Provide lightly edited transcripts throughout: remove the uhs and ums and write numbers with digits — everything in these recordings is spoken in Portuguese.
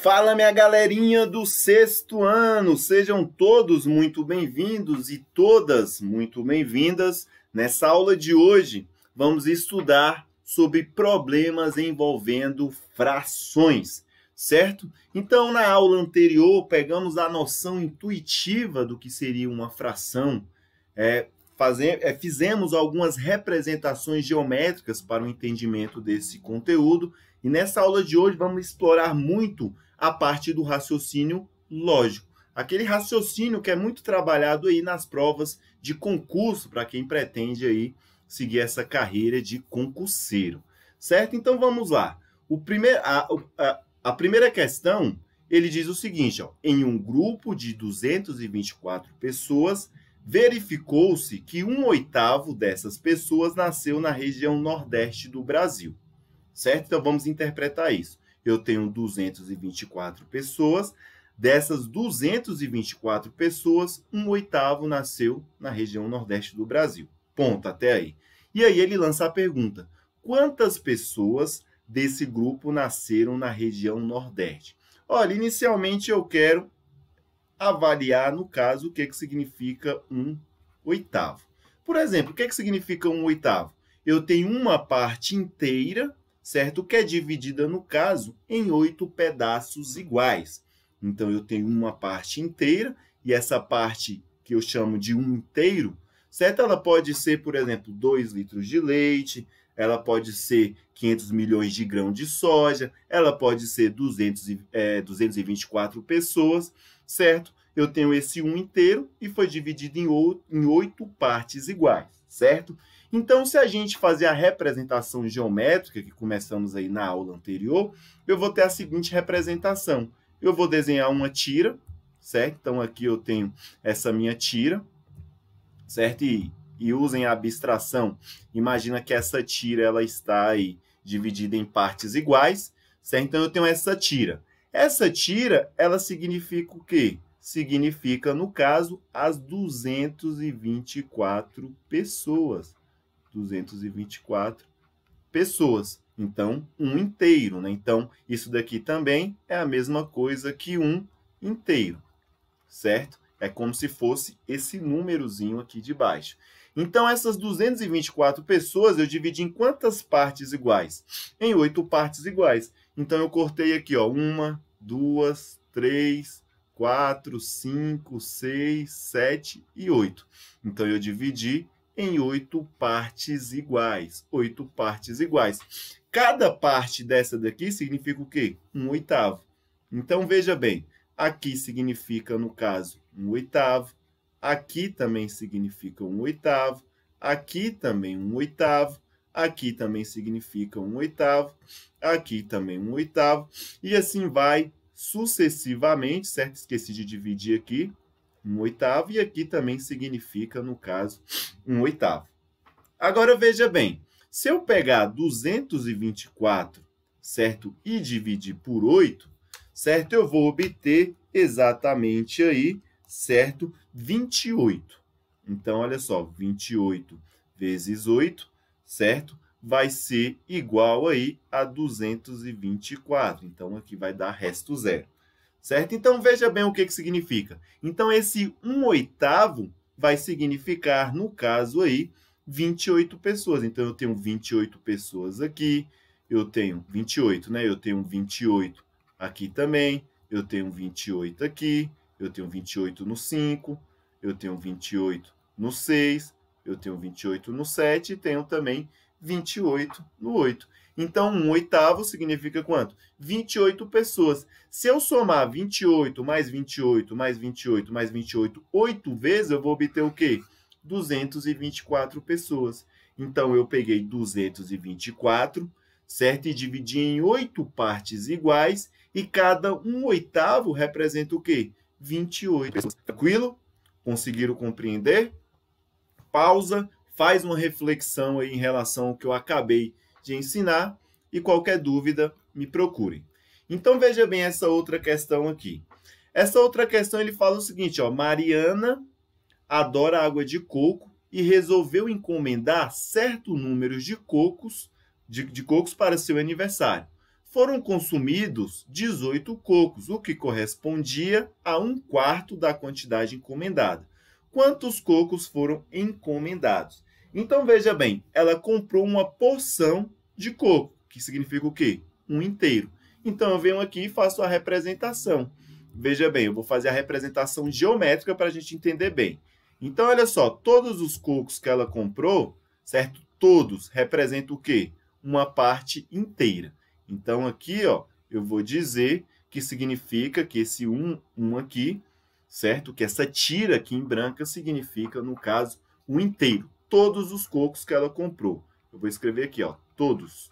Fala, minha galerinha do sexto ano! Sejam todos muito bem-vindos e todas muito bem-vindas. Nessa aula de hoje, vamos estudar sobre problemas envolvendo frações, certo? Então, na aula anterior, pegamos a noção intuitiva do que seria uma fração, fizemos algumas representações geométricas para o entendimento desse conteúdo, e nessa aula de hoje vamos explorar muito a parte do raciocínio lógico. Aquele raciocínio que é muito trabalhado aí nas provas de concurso, para quem pretende aí seguir essa carreira de concurseiro, certo? Então vamos lá. A primeira questão, ele diz o seguinte, ó, em um grupo de 224 pessoas, verificou-se que 1/8 dessas pessoas nasceu na região nordeste do Brasil, certo? Então vamos interpretar isso. Eu tenho 224 pessoas, dessas 224 pessoas, 1/8 nasceu na região nordeste do Brasil. Ponto, até aí. E aí ele lança a pergunta, quantas pessoas desse grupo nasceram na região nordeste? Olha, inicialmente eu quero avaliar, no caso, o que significa 1/8. Por exemplo, o que significa 1/8? Eu tenho uma parte inteira, certo? Que é dividida, no caso, em 8 pedaços iguais. Então, eu tenho uma parte inteira, e essa parte que eu chamo de 1 inteiro, certo? Ela pode ser, por exemplo, 2 litros de leite, ela pode ser 500 milhões de grãos de soja, ela pode ser 224 pessoas, certo? Eu tenho esse 1 inteiro e foi dividido em 8 partes iguais, certo? Então, se a gente fazer a representação geométrica, que começamos aí na aula anterior, eu vou ter a seguinte representação. Eu vou desenhar uma tira, certo? Então, aqui eu tenho essa minha tira, certo? E usem a abstração. Imagina que essa tira ela está aí dividida em partes iguais, certo? Então, eu tenho essa tira. Essa tira, ela significa o quê? Significa, no caso, as 224 pessoas. 224 pessoas. Então, 1 inteiro, né? Então, isso daqui também é a mesma coisa que 1 inteiro, certo? É como se fosse esse númerozinho aqui de baixo. Então, essas 224 pessoas eu dividi em quantas partes iguais? Em 8 partes iguais. Então, eu cortei aqui, ó, 1, 2, 3, 4, 5, 6, 7 e 8. Então, eu dividi em 8 partes iguais. 8 partes iguais. Cada parte dessa daqui significa o quê? 1/8. Então, veja bem, aqui significa, no caso, 1/8. Aqui também significa 1/8. Aqui também 1/8. Aqui também significa 1/8. Aqui também 1/8. E assim vai sucessivamente, certo? Esqueci de dividir aqui. 1/8, e aqui também significa, no caso, 1/8. Agora, veja bem, se eu pegar 224, certo? E dividir por 8, certo? Eu vou obter exatamente aí, certo? 28. Então, olha só, 28 vezes 8, certo? Vai ser igual aí a 224. Então, aqui vai dar resto zero. Certo? Então, veja bem o que significa. Então, esse 1/8 vai significar, no caso aí, 28 pessoas. Então, eu tenho 28 pessoas aqui, eu tenho 28, né? Eu tenho 28 aqui também, eu tenho 28 aqui, eu tenho 28 no 5, eu tenho 28 no 6, eu tenho 28 no 7 e tenho também 28 no 8. Então, 1/8 significa quanto? 28 pessoas. Se eu somar 28 mais 28 mais 28 mais 28 8 vezes, eu vou obter o quê? 224 pessoas. Então, eu peguei 224, certo? E dividi em 8 partes iguais, e cada 1/8 representa o quê? 28 pessoas. Tranquilo? Conseguiram compreender? Pausa, faz uma reflexão aí em relação ao que eu acabei de ensinar, e qualquer dúvida, me procurem. Então, veja bem essa outra questão aqui. Essa outra questão, ele fala o seguinte, ó, Mariana adora água de coco e resolveu encomendar certo número de cocos para seu aniversário. foram consumidos 18 cocos, o que correspondia a 1/4 da quantidade encomendada. Quantos cocos foram encomendados? Então, veja bem, ela comprou uma porção de coco, que significa o quê? Um inteiro. Então, eu venho aqui e faço a representação. Veja bem, eu vou fazer a representação geométrica para a gente entender bem. Então, olha só, todos os cocos que ela comprou, certo? Todos representam o quê? Uma parte inteira. Então, aqui, ó, eu vou dizer que significa que esse 1 aqui, certo? Que essa tira aqui em branca significa, no caso, um inteiro. Todos os cocos que ela comprou. Eu vou escrever aqui, ó, todos.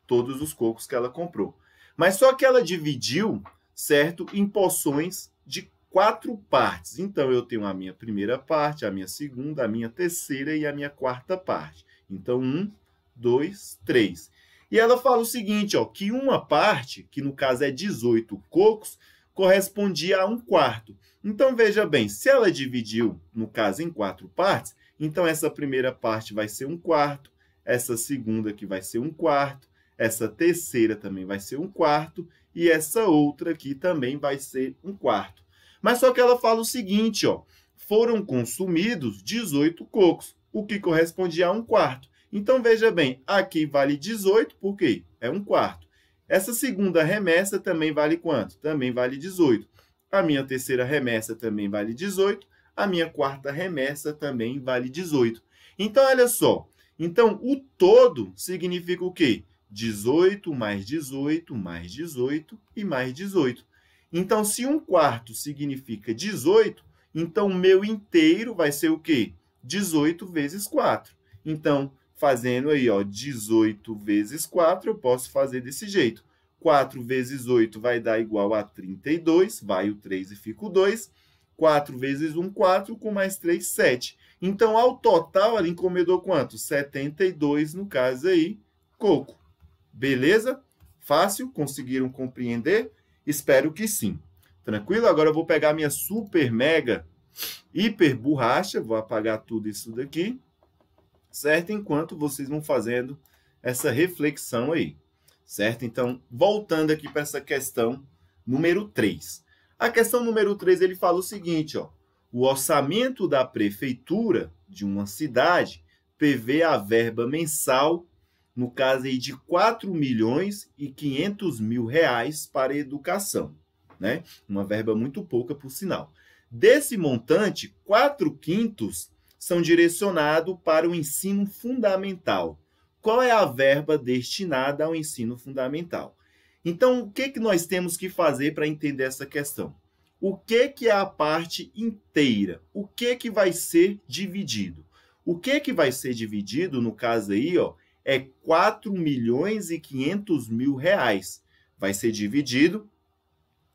Todos os cocos que ela comprou. Mas só que ela dividiu, certo? Em porções de 4 partes. Então, eu tenho a minha primeira parte, a minha segunda, a minha terceira e a minha quarta parte. Então, 1, 2, 3. E ela fala o seguinte, ó, que uma parte, que no caso é 18 cocos, correspondia a 1/4. Então, veja bem, se ela dividiu, no caso, em 4 partes, então essa primeira parte vai ser 1/4, essa segunda aqui vai ser 1/4, essa terceira também vai ser 1/4, e essa outra aqui também vai ser 1/4. Mas só que ela fala o seguinte, ó, foram consumidos 18 cocos, o que correspondia a 1/4. Então, veja bem, aqui vale 18, por quê? É 1/4. Essa segunda remessa também vale quanto? Também vale 18. A minha terceira remessa também vale 18. A minha quarta remessa também vale 18. Então, olha só. Então, o todo significa o quê? 18 mais 18 mais 18 e mais 18. Então, se 1/4 significa 18, então o meu inteiro vai ser o quê? 18 vezes 4. Então, fazendo aí, ó, 18 vezes 4, eu posso fazer desse jeito. 4 vezes 8 vai dar igual a 32, vai o 3 e fica o 2. 4 vezes 1, 4, com mais 3, 7. Então, ao total, ela encomendou quanto? 72, no caso aí, coco. Beleza? Fácil? Conseguiram compreender? Espero que sim. Tranquilo? Agora eu vou pegar minha super, mega, hiper borracha, vou apagar tudo isso daqui, certo? Enquanto vocês vão fazendo essa reflexão aí, certo? Então, voltando aqui para essa questão número 3. A questão número 3, ele fala o seguinte, ó, o orçamento da prefeitura de uma cidade prevê a verba mensal, no caso aí de R$ 4.500.000 para a educação, né? Uma verba muito pouca, por sinal. Desse montante, 4/5 são direcionados para o ensino fundamental. Qual é a verba destinada ao ensino fundamental? Então, o que nós temos que fazer para entender essa questão? O que é a parte inteira? O que vai ser dividido? O que vai ser dividido, no caso aí, ó, é R$ 4.500.000. Vai ser dividido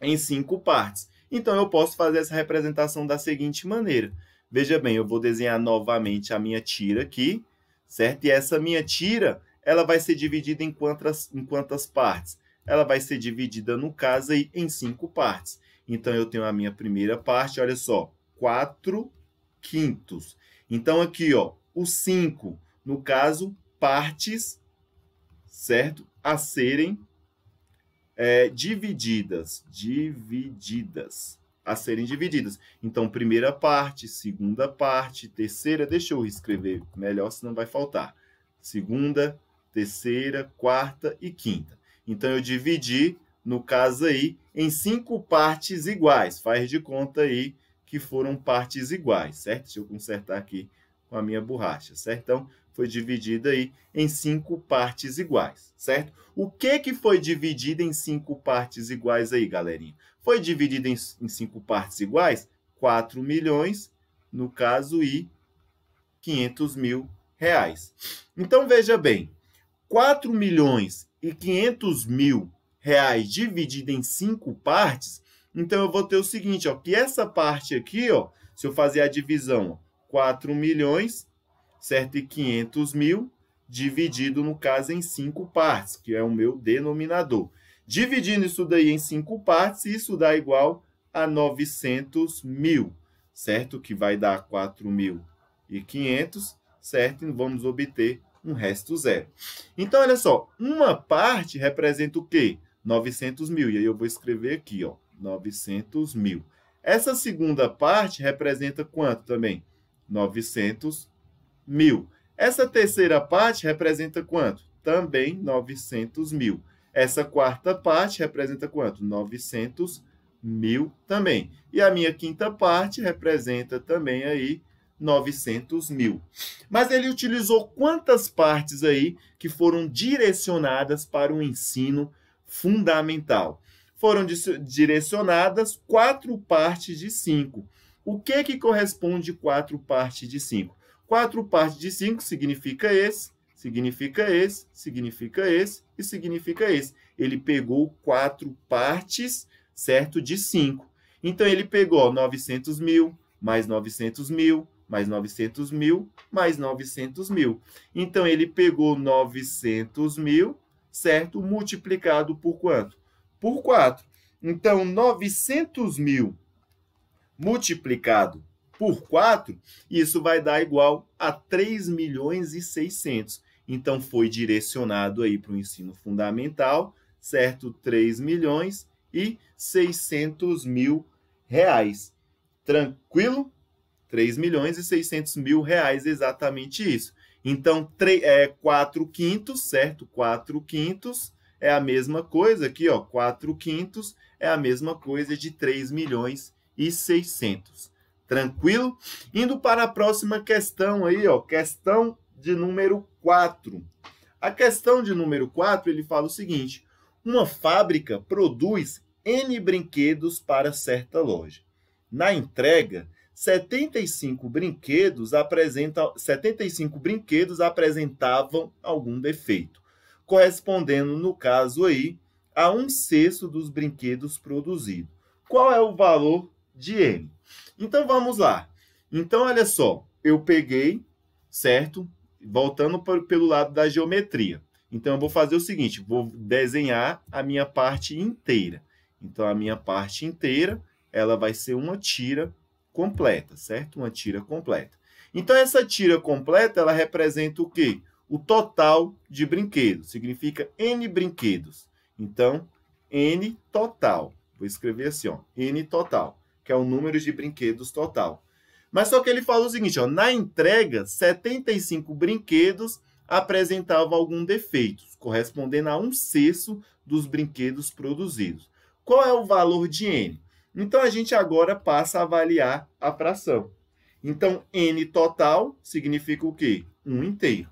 em 5 partes. Então, eu posso fazer essa representação da seguinte maneira. Veja bem, eu vou desenhar novamente a minha tira aqui, certo? E essa minha tira, ela vai ser dividida em quantas partes? Ela vai ser dividida, no caso, aí, em 5 partes. Então, eu tenho a minha primeira parte, olha só, 4/5. Então, aqui, ó, o 5, no caso, partes, certo? A serem divididas. A serem divididas. Então, primeira parte, segunda parte, terceira, deixa eu escrever melhor, senão vai faltar. Segunda, terceira, quarta e quinta. Então, eu dividi, no caso aí, em 5 partes iguais. Faz de conta aí que foram partes iguais, certo? Deixa eu consertar aqui com a minha borracha, certo? Então, foi dividida aí em 5 partes iguais, certo? O que foi dividido em 5 partes iguais aí, galerinha? Foi dividido em 5 partes iguais? 4 milhões, no caso, e 500 mil reais. Então, veja bem, 4 milhões e 500 mil reais dividido em 5 partes, então eu vou ter o seguinte, ó, que essa parte aqui, ó, se eu fazer a divisão, ó, 4 milhões, certo? E 500 mil, dividido, no caso, em 5 partes, que é o meu denominador. Dividindo isso daí em 5 partes, isso dá igual a 900 mil, certo? Que vai dar 4.500, certo? E vamos obter um resto zero. Então, olha só, uma parte representa o quê? 900 mil. E aí eu vou escrever aqui, ó, 900 mil. Essa segunda parte representa quanto também? 900 mil. Essa terceira parte representa quanto? Também 900 mil. Essa quarta parte representa quanto? 900 mil também. E a minha quinta parte representa também aí 900 mil. Mas ele utilizou quantas partes aí que foram direcionadas para o ensino fundamental? Foram direcionadas 4 partes de 5. O que corresponde 4 partes de 5? 4 partes de 5 significa esse, significa esse, significa esse e significa esse. Ele pegou 4 partes, certo, de 5. Então, ele pegou 900 mil, mais 900 mil, mais 900 mil, mais 900 mil. Então, ele pegou 900 mil, certo, multiplicado por quanto? Por 4. Então, 900 mil multiplicado por 4, isso vai dar igual a 3 milhões e 600. Então, foi direcionado aí para o ensino fundamental, certo? 3 milhões e 600 mil reais. Tranquilo? 3 milhões e 600 mil reais, exatamente isso. Então, 4 quintos, certo? 4 quintos é a mesma coisa aqui, ó. 4 quintos é a mesma coisa de 3 milhões e 600. Tranquilo? Indo para a próxima questão aí, ó, questão de número 4. A questão de número 4, ele fala o seguinte: uma fábrica produz N brinquedos para certa loja. Na entrega, 75 brinquedos apresentavam algum defeito, correspondendo, no caso aí, a 1/6 dos brinquedos produzidos. Qual é o valor de N? Então, vamos lá. Então, olha só, eu peguei, certo? Voltando pelo lado da geometria. Então, eu vou fazer o seguinte, vou desenhar a minha parte inteira. Então, a minha parte inteira, ela vai ser uma tira completa, certo? Uma tira completa. Então, essa tira completa, ela representa o quê? O total de brinquedos. Significa N brinquedos. Então, N total. Vou escrever assim, ó, N total, que é o número de brinquedos total. Mas só que ele fala o seguinte, ó, na entrega, 75 brinquedos apresentavam algum defeito, correspondendo a 1/6 dos brinquedos produzidos. Qual é o valor de N? Então, a gente agora passa a avaliar a fração. Então, N total significa o quê? 1 inteiro,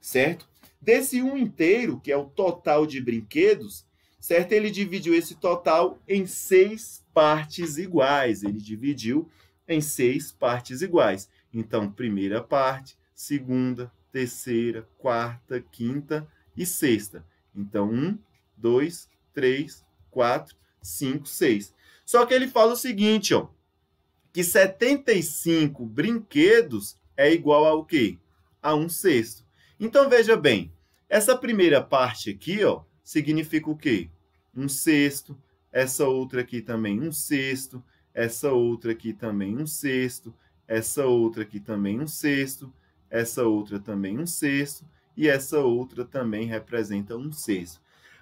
certo? Desse 1 inteiro, que é o total de brinquedos, certo? Ele dividiu esse total em 6 partes iguais. Ele dividiu em 6 partes iguais. Então, primeira parte, segunda, terceira, quarta, quinta e sexta. Então, 1, 2, 3, 4, 5, 6. Só que ele fala o seguinte, ó, que 75 brinquedos é igual ao quê? A 1/6. Então, veja bem, essa primeira parte aqui, ó, significa o quê? 1/6. Essa outra aqui também 1/6. Essa outra aqui também 1/6. Essa outra aqui também 1/6. Essa outra também 1/6. E essa outra também representa 1/6.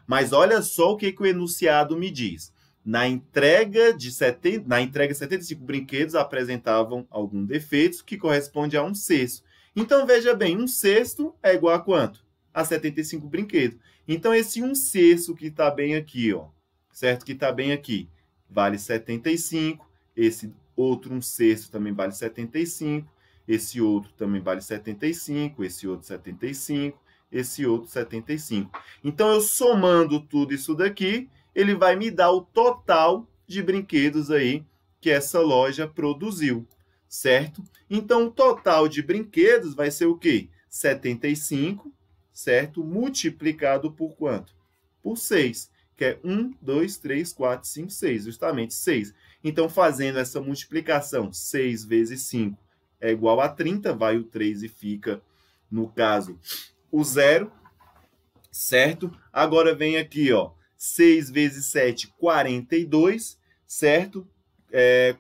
Mas olha só o que o enunciado me diz. Na entrega, 75 brinquedos apresentavam algum defeito que corresponde a 1/6. Então, veja bem, 1/6 é igual a quanto? A 75 brinquedos. Então, esse 1/6 que está bem aqui, ó, certo? Que está bem aqui, vale 75. Esse outro 1/6 também vale 75. Esse outro também vale 75. Esse outro 75. Esse outro 75. Então, eu somando tudo isso daqui, ele vai me dar o total de brinquedos aí que essa loja produziu, certo? Então, o total de brinquedos vai ser o quê? 75, certo? Multiplicado por quanto? Por 6, que é 1, 2, 3, 4, 5, 6, justamente 6. Então, fazendo essa multiplicação, 6 vezes 5 é igual a 30, vai o 3 e fica, no caso, o 0, certo? Agora vem aqui, ó, 6 vezes 7, 42, certo?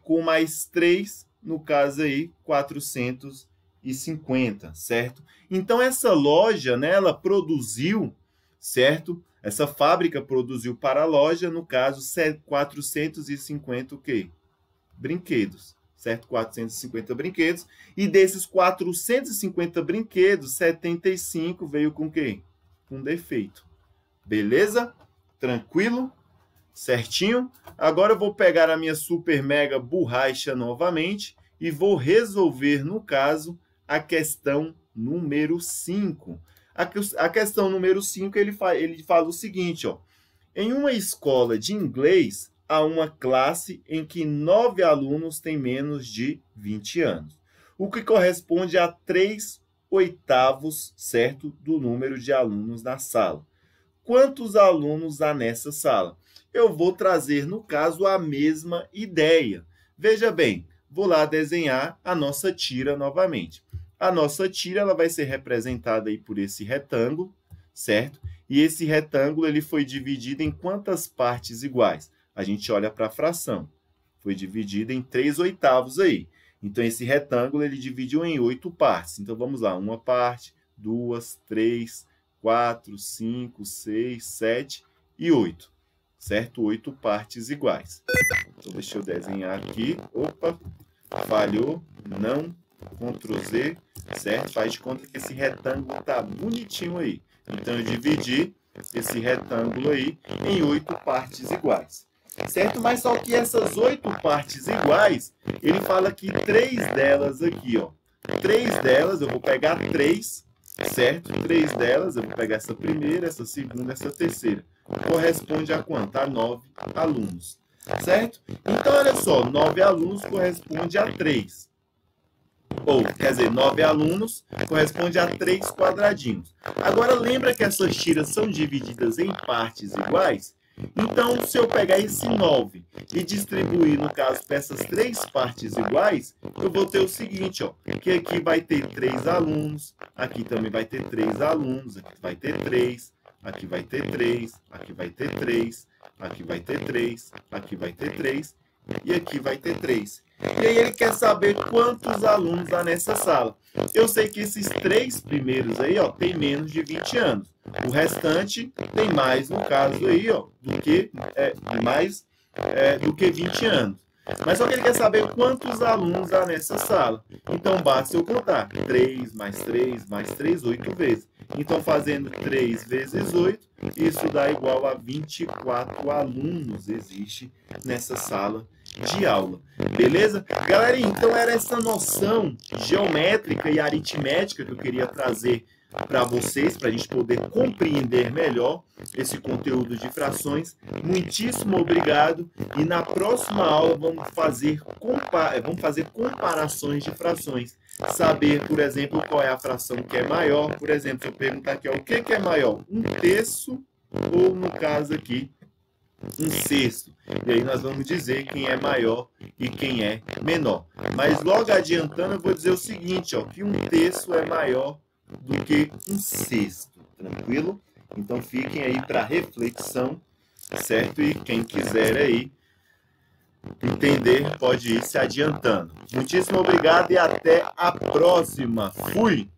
Com mais 3, no caso aí, 406. 450, certo? Então, essa loja, né, ela produziu, certo? Essa fábrica produziu para a loja, no caso, 450 o quê? Brinquedos, certo? 450 brinquedos. E desses 450 brinquedos, 75 veio com quê? Com defeito. Beleza? Tranquilo? Certinho? Agora eu vou pegar a minha super mega borracha novamente e vou resolver, no caso, a questão número 5. A questão número 5, ele fala o seguinte, ó. Em uma escola de inglês, há uma classe em que 9 alunos têm menos de 20 anos, o que corresponde a 3/8, certo, do número de alunos na sala. Quantos alunos há nessa sala? Eu vou trazer, no caso, a mesma ideia. Veja bem, vou lá desenhar a nossa tira novamente. A nossa tira ela vai ser representada aí por esse retângulo, certo? E esse retângulo ele foi dividido em quantas partes iguais? A gente olha para a fração. Foi dividido em 3/8 aí. Então, esse retângulo ele dividiu em 8 partes. Então, vamos lá. Uma parte, 2, 3, 4, 5, 6, 7 e 8. Certo? 8 partes iguais. Então, deixa eu desenhar aqui. Opa, falhou. Não. Ctrl Z. Certo? Faz de conta que esse retângulo está bonitinho aí. Então, eu dividi esse retângulo aí em 8 partes iguais. Certo? Mas só que essas 8 partes iguais, ele fala que 3 delas aqui, ó. 3 delas, eu vou pegar 3, certo? 3 delas, eu vou pegar essa primeira, essa segunda, essa terceira. Corresponde a quanto? A 9 alunos. Certo? Então, olha só, 9 alunos corresponde a 3. Ou, quer dizer, 9 alunos corresponde a 3 quadradinhos. Agora, lembra que essas tiras são divididas em partes iguais? Então, se eu pegar esse 9 e distribuir, no caso, para essas 3 partes iguais, eu vou ter o seguinte, ó, que aqui vai ter 3 alunos, aqui também vai ter 3 alunos, aqui vai ter 3, aqui vai ter 3, aqui vai ter 3, aqui vai ter 3, aqui vai ter 3 e aqui vai ter 3. E aí ele quer saber quantos alunos há nessa sala. Eu sei que esses 3 primeiros aí, ó, tem menos de 20 anos. O restante tem mais, no caso aí, ó, do que 20 anos. Mas só que ele quer saber quantos alunos há nessa sala. Então, basta eu contar. 3 mais 3 mais 3, 8 vezes. Então, fazendo 3 vezes 8, isso dá igual a 24 alunos existe nessa sala de aula. Beleza? Galera, então era essa noção geométrica e aritmética que eu queria trazer para vocês, para a gente poder compreender melhor esse conteúdo de frações. Muitíssimo obrigado. E na próxima aula vamos fazer comparações de frações. Saber, por exemplo, qual é a fração que é maior. Por exemplo, se eu perguntar aqui, ó, o que é maior? 1/3 ou, no caso aqui, 1/6. E aí nós vamos dizer quem é maior e quem é menor. Mas logo adiantando, eu vou dizer o seguinte, ó, que 1/3 é maior do que 1/6. Tranquilo? Então fiquem aí para reflexão, certo? E quem quiser aí entender pode ir se adiantando. Muitíssimo obrigado e até a próxima. Fui!